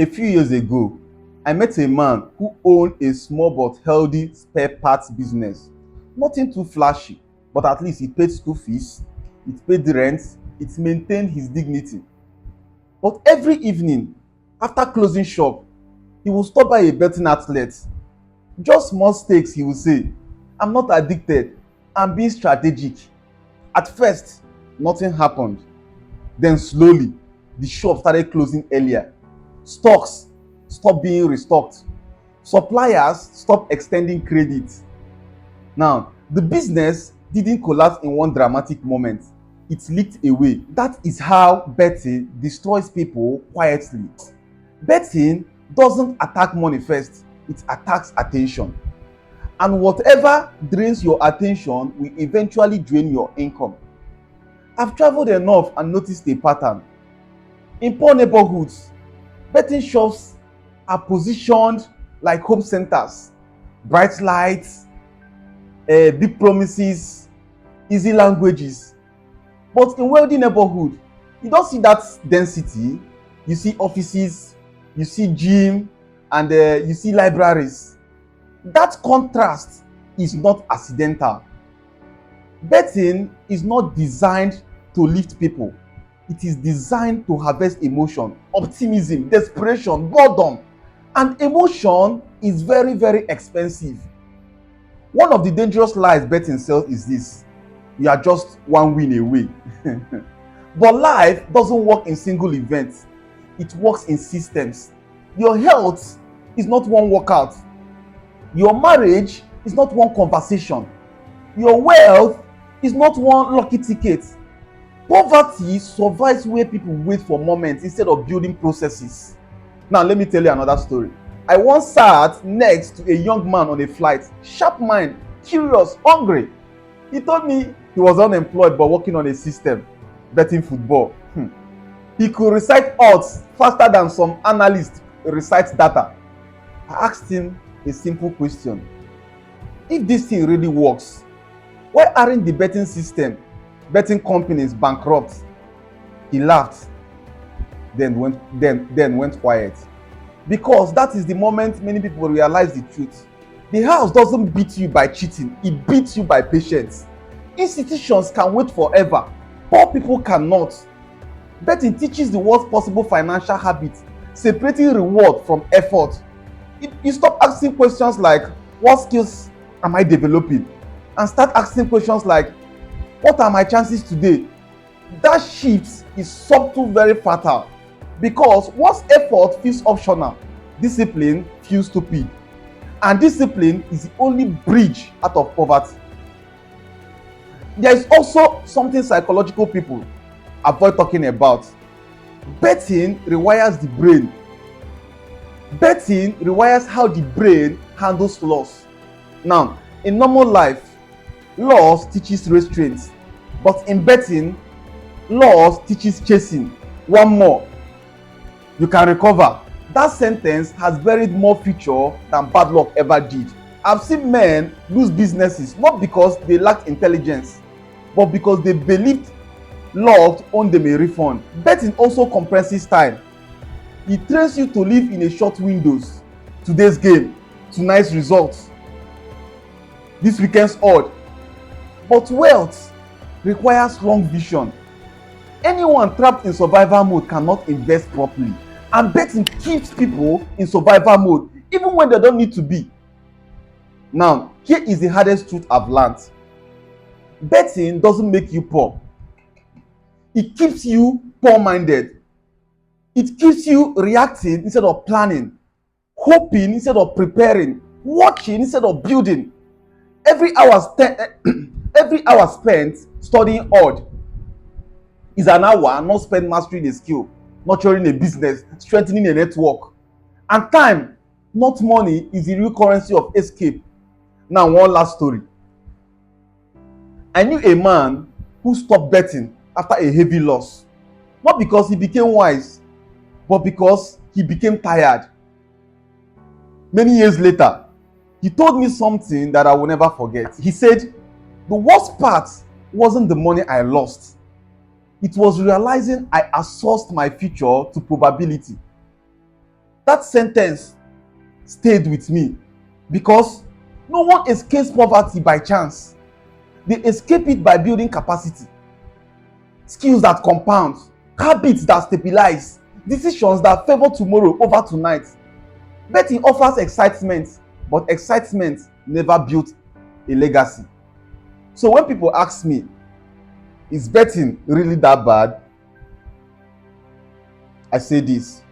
A few years ago, I met a man who owned a small but healthy spare parts business. Nothing too flashy, but at least he paid school fees, it paid the rent, it maintained his dignity. But every evening, after closing shop, he would stop by a betting outlet. Just small stakes, he would say. I'm not addicted, I'm being strategic. At first, nothing happened. Then slowly, the shop started closing earlier. Stocks stopped being restocked. Suppliers stopped extending credit. Now, the business didn't collapse in one dramatic moment. It leaked away. That is how betting destroys people quietly. Betting doesn't attack money first, it attacks attention. And whatever drains your attention will eventually drain your income. I've traveled enough and noticed a pattern. In poor neighborhoods, betting shops are positioned like home centers, bright lights, big promises, easy languages. But in wealthy neighborhood, you don't see that density. You see offices, you see gym, and you see libraries. That contrast is not accidental. Betting is not designed to lift people. It is designed to harvest emotion, optimism, desperation, boredom. And emotion is very, very expensive. One of the dangerous lies betting sells is this: you are just one win away. But life doesn't work in single events, it works in systems. Your health is not one workout, your marriage is not one conversation, your wealth is not one lucky ticket. Poverty survives where people wait for moments instead of building processes. Now, let me tell you another story. I once sat next to a young man on a flight, sharp mind, curious, hungry. He told me he was unemployed but working on a system, betting football. He could recite odds faster than some analysts recite data. I asked him a simple question: if this thing really works, why aren't the betting companies bankrupt? He laughed, then went quiet. Because that is the moment many people realize the truth. The house doesn't beat you by cheating, it beats you by patience. Institutions can wait forever, poor people cannot. Betting teaches the worst possible financial habits, separating reward from effort. You stop asking questions like, what skills am I developing? And start asking questions like, what are my chances today? That shift is subtle, very fatal. Because once effort feels optional, discipline feels stupid. And discipline is the only bridge out of poverty. There is also something psychological people avoid talking about. Betting rewires the brain. Betting rewires how the brain handles loss. Now, in normal life, loss teaches restraint. But in betting, loss teaches chasing. One more, you can recover. That sentence has buried more future than bad luck ever did. I've seen men lose businesses not because they lacked intelligence, but because they believed luck owned them a refund. Betting also compresses time. It trains you to live in a short windows. Today's game, tonight's results, this weekend's odd. But wealth requires long vision. Anyone trapped in survival mode cannot invest properly. And betting keeps people in survival mode even when they don't need to be. Now, here is the hardest truth I've learned. Betting doesn't make you poor. It keeps you poor-minded. It keeps you reacting instead of planning, hoping instead of preparing, watching instead of building. Every hour spent studying odd is an hour not spent mastering a skill, nurturing a business, strengthening a network. And time, not money, is the real currency of escape. Now, one last story. I knew a man who stopped betting after a heavy loss. Not because he became wise, but because he became tired. Many years later, he told me something that I will never forget. He said, the worst part wasn't the money I lost. It was realizing I outsourced my future to probability. That sentence stayed with me because no one escapes poverty by chance. They escape it by building capacity, skills that compound, habits that stabilize, decisions that favor tomorrow over tonight. Betting offers excitement, but excitement never built a legacy. So when people ask me, is betting really that bad? I say this: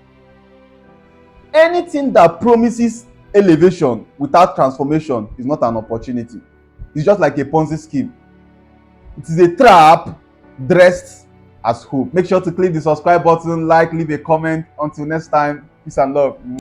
anything that promises elevation without transformation is not an opportunity. It's just like a Ponzi scheme. It is a trap dressed as hope. Make sure to click the subscribe button, like, leave a comment. Until next time, peace and love.